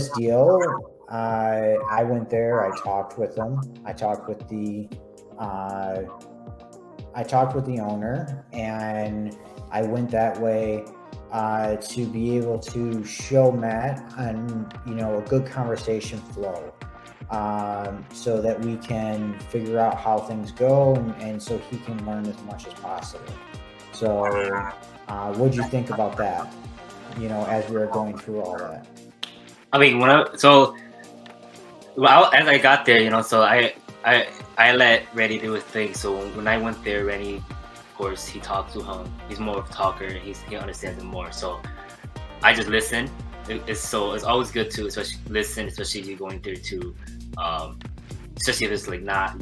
this deal, I went there. I talked with them. Uh, I talked with the owner, and I went that way to be able to show Matt and a good conversation flow, so that we can figure out how things go, and so he can learn as much as possible. So, what do you think about that? As we were going through all that. I mean, as I got there, so I let Randy do his thing. So when I went there, Randy, of course, he talked to him. He's more of a talker. He understands him more. So I just listen. It's always good to especially listen, especially if you're going through to, especially if it's like not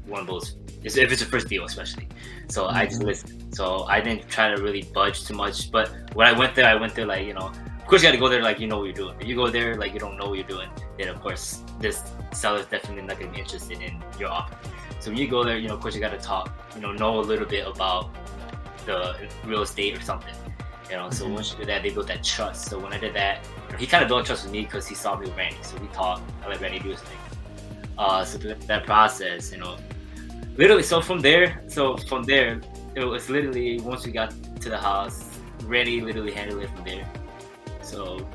one of those. If it's your first deal, especially. So I just listened. So I didn't try to really budge too much. But when I went there like Of course, you got to go there like you know what you're doing. If you go there like you don't know what you're doing, then of course this seller's definitely not going to be interested in your offer. So when you go there, of course you got to talk, know a little bit about the real estate or something. So once you do that, they built that trust. So when I did that, he kind of built trust with me because he saw me with Randy. So we talked. I let Randy do his thing. So through that process, literally. So from there, it was literally once we got to the house, Randy literally handled it from there. So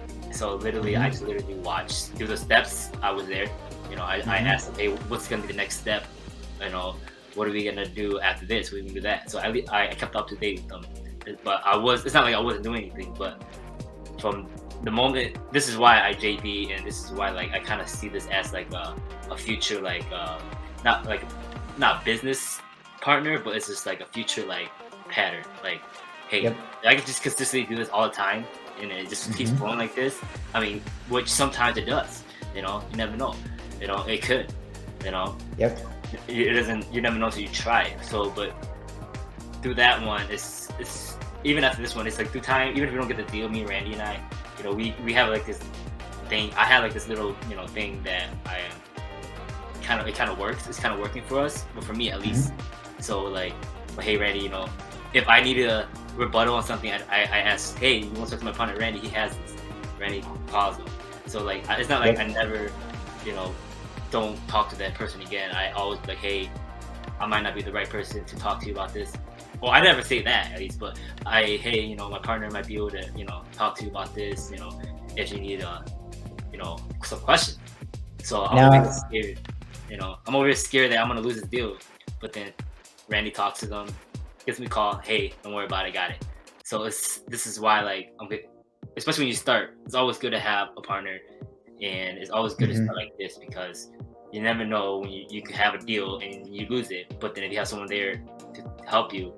literally, I just literally watched through the steps. I was there. I asked him, hey, what's gonna be the next step? What are we gonna do after this? What are we gonna do that? So I kept up to date with them. But it's not like I wasn't doing anything. But from the moment, this is why I JD, and this is why like I kind of see this as like a future like not business partner, but it's just like a future like pattern. Like, hey, I can just consistently do this all the time. And it just keeps going like this. I mean, which sometimes it does. You never know. It could. Yep. It doesn't. You never know until you try it. So, but through that one, it's even after this one, it's like through time. Even if we don't get the deal, me, Randy, and I, we have like this thing. I have like this little thing that I it kind of works. It's kind of working for us, but for me at least. So like, hey, Randy, if I need a rebuttal on something, I asked, hey, you want to talk to my partner Randy? He has this. Randy calls him. So like, it's not like I never, don't talk to that person again. I always be like, hey, I might not be the right person to talk to you about this. Well, I never say that at least, but hey, my partner might be able to, talk to you about this, if you need some questions. So I'm always scared, I'm always scared that I'm gonna lose this deal. But then Randy talks to them, gives me a call, hey, don't worry about it, I got it. So this is why, like, especially when you start, it's always good to have a partner, and it's always good to start like this, because you never know when you could have a deal and you lose it, but then if you have someone there to help you,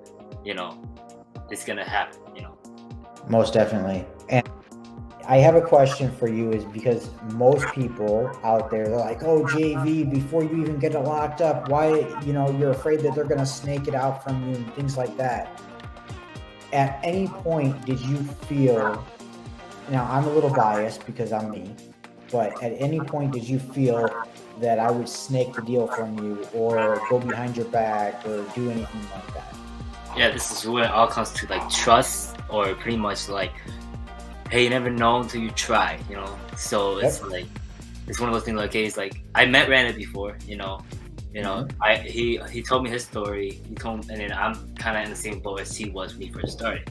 it's gonna happen, Most definitely. And I have a question for you, is because most people out there, they're like, oh, JV, before you even get it locked up, why, you're afraid that they're going to snake it out from you and things like that. At any point, did you feel, now I'm a little biased because I'm me, but at any point did you feel that I would snake the deal from you or go behind your back or do anything like that? Yeah, this is where it all comes to like trust, or pretty much like, hey, you never know until you try, So it's like, it's one of those things like, hey, it's like, I met Randy before, he told me his story. And then I'm kind of in the same boat as he was when he first started.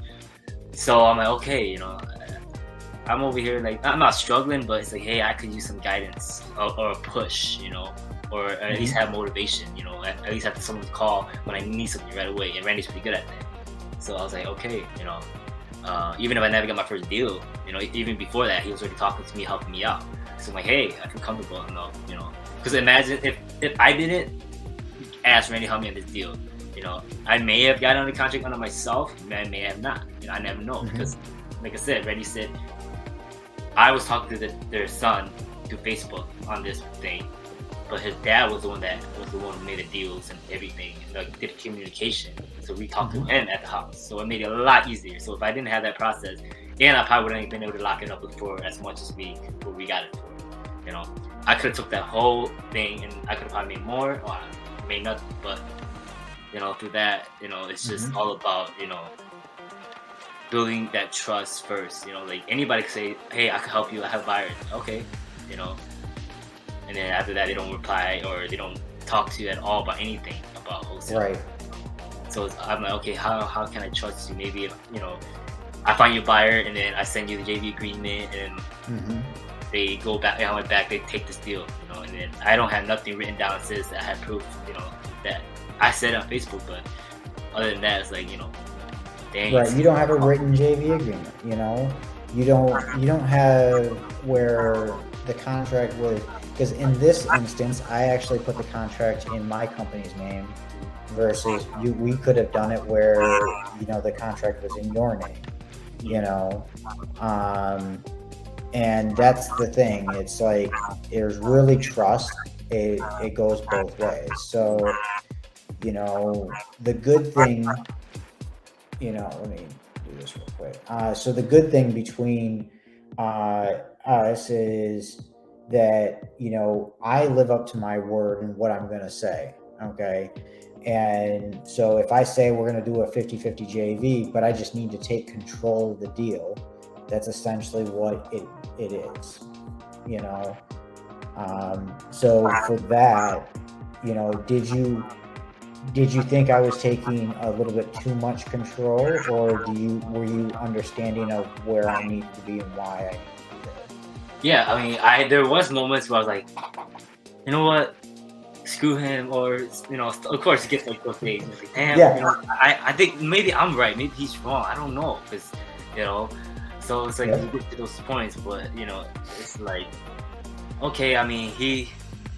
So I'm like, okay, I'm over here, like, I'm not struggling, but it's like, hey, I could use some guidance or a push, or at least have motivation, at least have someone to call when I need something right away. And Randy's pretty good at that. So I was like, okay, even if I never got my first deal, even before that, he was already talking to me, helping me out. So I'm like, hey, I feel comfortable enough, because imagine if I didn't ask Randy to help me on this deal, I may have gotten on the contract under myself, I may have not, I never know, because like I said, Randy said, I was talking to their son through Facebook on this thing, but his dad was the one who made the deals and everything, like did communication. So we talked to him at the house. So it made it a lot easier. So if I didn't have that process, and I probably wouldn't have been able to lock it up for as much as we got it for. I could have took that whole thing and I could have probably made more, or I made nothing. But through that, it's just all about building that trust first. Like anybody could say, hey, I could help you, I have buyers. Okay, you know. And then after that, they don't reply or they don't talk to you at all about anything about wholesale. Right. So I'm like, okay, how can I trust you? Maybe if, you know, I find you a buyer and then I send you the JV agreement and they go back, I went back, they take this deal, you know, and then I don't have nothing written down that says that I have proof, you know, that I said on Facebook, but other than that, it's like, you know, dang. Right. You don't have a written JV agreement, you know, you don't have where the contract was, because in this instance, I actually put the contract in my company's name versus we could have done it where, you know, the contract was in your name, you know, and that's the thing. It's like, there's really trust. It goes both ways. So, you know, the good thing, you know, let me do this real quick. So the good thing between us is that, you know, I live up to my word and what I'm going to say. Okay. And so if I say we're going to do a 50-50 JV, but I just need to take control of the deal, that's essentially what it is, you know? So for that, you know, did you think I was taking a little bit too much control, or were you understanding of where I need to be and why I need to be there? Yeah, I mean, there was moments where I was like, you know what, screw him, or, you know, of course it gets like those days. It's like, damn, Yeah. you know, I think maybe I'm right, maybe he's wrong. I don't know, because, you know, so it's like you get to those points, but, you know, it's like, okay, I mean, he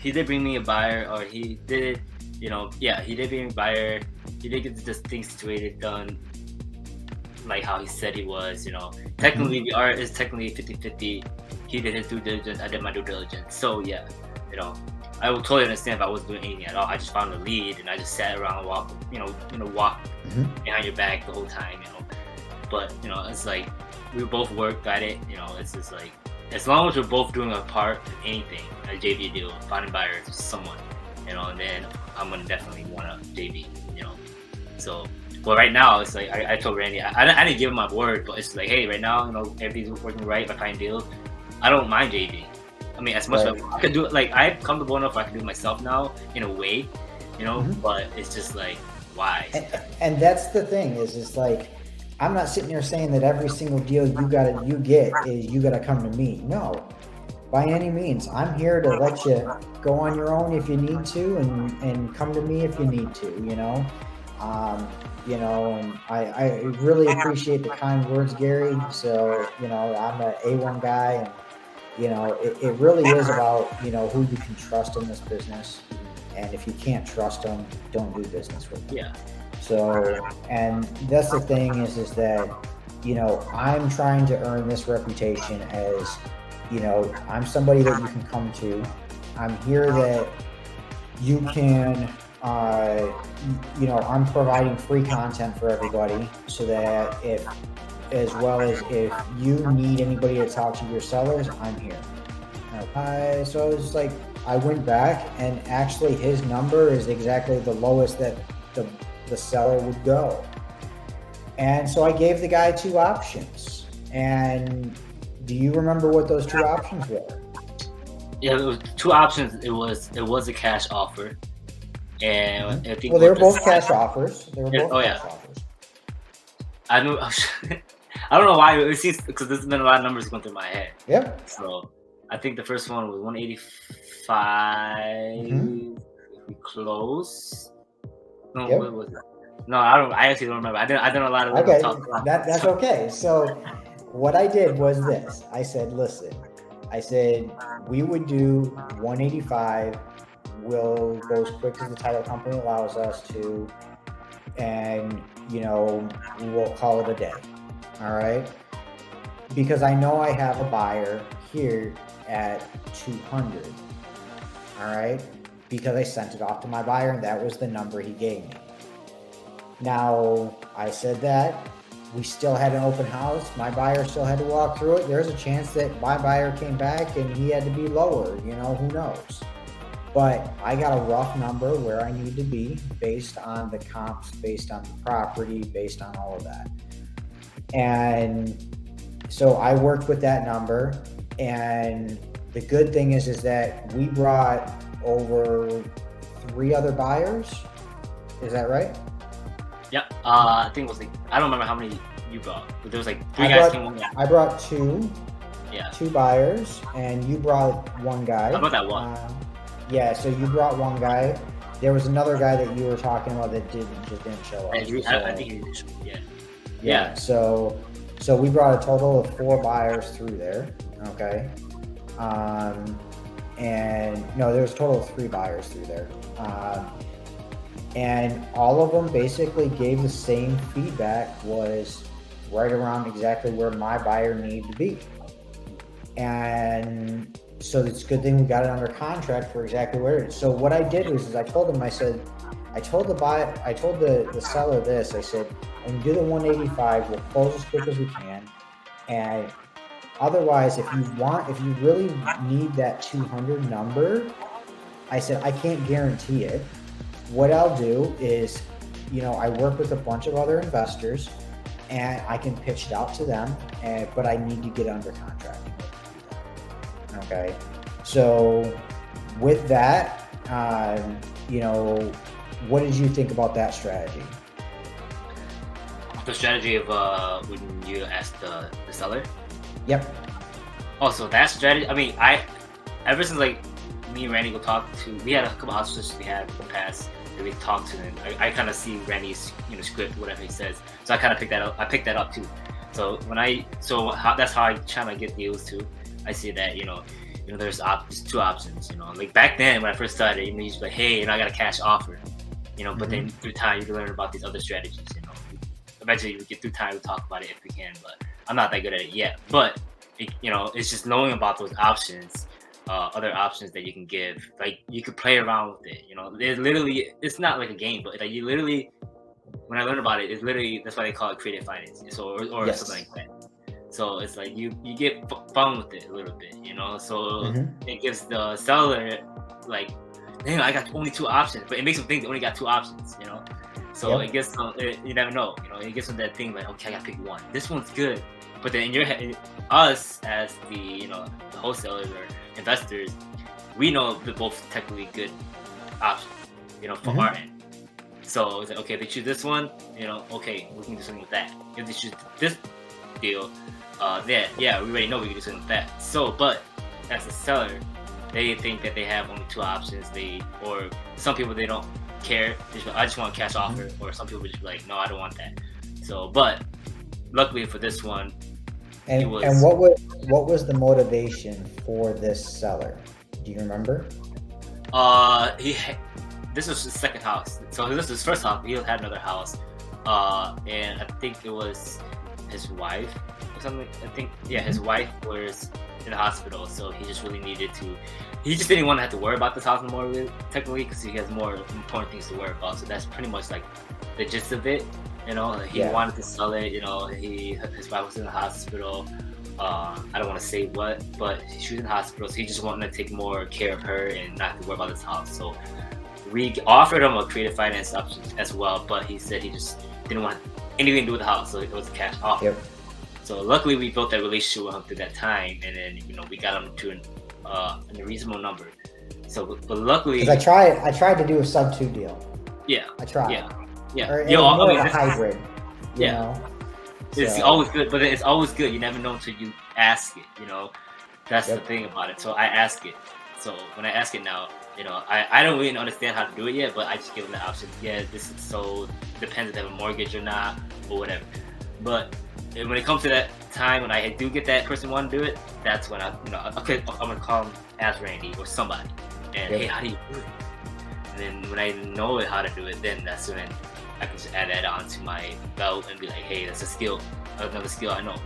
did bring me a buyer, or he did, you know, yeah, he did bring me a buyer. He did get this thing situated, done like how he said he was, you know. Technically, the art is technically 50-50. He did his due diligence, I did my due diligence. So yeah, you know, I would totally understand if I wasn't doing anything at all. I just found a lead and I just sat around and walked behind your back the whole time, you know. But, you know, it's like, we both worked at it, you know. It's just like, as long as we're both doing our part in anything, a JV deal, finding buyers, someone, you know, and then I'm gonna definitely want a JV, you know. So, well, right now it's like I told Randy, I didn't give him my word, but it's like, hey, right now, you know, everything's working right. If I find deals, I don't mind JV. I mean, as much as I could do it, like, I'm comfortable enough I can do it myself now in a way, you know. But it's just like, why? And that's the thing, is it's like, I'm not sitting here saying that every single deal you gotta come to me. No, by any means. I'm here to let you go on your own if you need to, and come to me if you need to, you know. You know, and I really appreciate the kind words, Gary. So, you know, I'm an A1 guy, and, you know, it really is about, you know, who you can trust in this business. And if you can't trust them, don't do business with them. Yeah. So, and that's the thing is that, you know, I'm trying to earn this reputation as, you know, I'm somebody that you can come to. I'm here that you can, you know, I'm providing free content for everybody, so that as well as if you need anybody to talk to your sellers, I'm here. So it's like, I went back, and actually his number is exactly the lowest that the seller would go. And so I gave the guy two options. And do you remember what those two options were? Yeah, it was two options. It was a cash offer, and I think they were both cash offers. They were both cash offers. I knew. I don't know why it seems, because there's been a lot of numbers going through my head. Yep. So I think the first one was 185. We close. No, what was it? No, I don't. I actually don't remember. I done a lot of talk. That's okay. So what I did was this. I said, listen. I said we would do 185. We'll go as quick as the title company allows us to, and, you know, we'll call it a day. All right. Because I know I have a buyer here at 200. All right. Because I sent it off to my buyer, and that was the number he gave me. Now, I said that. We still had an open house. My buyer still had to walk through it. There's a chance that my buyer came back and he had to be lower. You know, who knows? But I got a rough number where I need to be based on the comps, based on the property, based on all of that. And so I worked with that number, and The good thing is that we brought over 3 other buyers. Is that right? Yeah. I think it was like, I don't remember how many you brought, but there was like 3 guys came on. I brought 2. Yeah. 2 buyers, and you brought 1 guy. How about that one? Yeah, so you brought 1 guy. There was another guy that you were talking about that just didn't show up. I think he didn't show up. Yeah. Yeah. So we brought a total of 4 buyers through there. Okay. And no, there was a total of 3 buyers through there. And all of them basically gave the same feedback, was right around exactly where my buyer needed to be. And so it's a good thing we got it under contract for exactly where it is. So what I did was I told them, I told the seller this, I said, when you do the 185, we'll close as quick as we can. And otherwise, if you really need that 200 number, I said, I can't guarantee it. What I'll do is, I work with a bunch of other investors and I can pitch it out to them, but I need to get under contract. Okay. So with that, what did you think about that strategy? The strategy of when you asked the seller? Yep. Oh, so that strategy, I mean, ever since like me and Randy we had a couple houses we had in the past that we talked to them. I kind of see Randy's script, whatever he says. So I kind of picked that up. I picked that up too. So that's how I try to get deals too. I see that there's 2 options. Like back then when I first started, you used to be like, hey, I got a cash offer. But then through time you learn about these other strategies. Eventually we get through time to talk about it if we can, but I'm not that good at it yet. But it's just knowing about those options, other options that you can give. Like you could play around with it. It's not like a game, but like you literally, when I learned about it, it's literally, that's why they call it creative finance. So or yes. Something like that. So it's like you get fun with it a little bit, So it gives the seller like, damn, I got only 2 options, but it makes them think they only got 2 options, So It gets them, you never know, it gets them that thing like, okay, I gotta pick one. This one's good, but then in your head, us as the the wholesalers or investors, we know they're both technically good options, from our end. So it's like, okay, if they choose this one, okay, we can do something with that. If they choose this deal, we already know we can do something with that. So, but as a seller, they think that they have only 2 options. Or some people, they don't care. I just want a cash offer. Or some people just be like, no, I don't want that. So, but luckily for this one, and what was the motivation for this seller? Do you remember? This was his second house. So this was his first house. He had another house, and I think it was his wife or something. I think his wife was in the hospital, so he just really needed to. He just didn't want to have to worry about this house anymore, really, technically, because he has more important things to worry about. So that's pretty much like the gist of it. He wanted to sell it. His wife was in the hospital. I don't want to say what, but she was in the hospital, so he just wanted to take more care of her and not have to worry about this house. So we offered him a creative finance option as well, but he said he just didn't want anything to do with the house, so it was a cash offer. Yep. So luckily we built that relationship with him through that time, and then we got him to a reasonable number. So, but luckily, because I tried to do a sub 2 deal. Yeah. I tried. Yeah. Or more of a hybrid. Yeah. It's always good, but it's always good. You never know until you ask it. That's the thing about it. So I ask it. So when I ask it now, I don't really understand how to do it yet, but I just give them the option. Yeah, this is so depends if they have a mortgage or not or whatever. But when it comes to that time when I do get that person want to do it, that's when okay, I'm gonna call him, ask Randy or somebody, and hey, how do you do it? And then when I know how to do it, then that's when I can just add that on to my belt and be like, hey, that's another skill I know.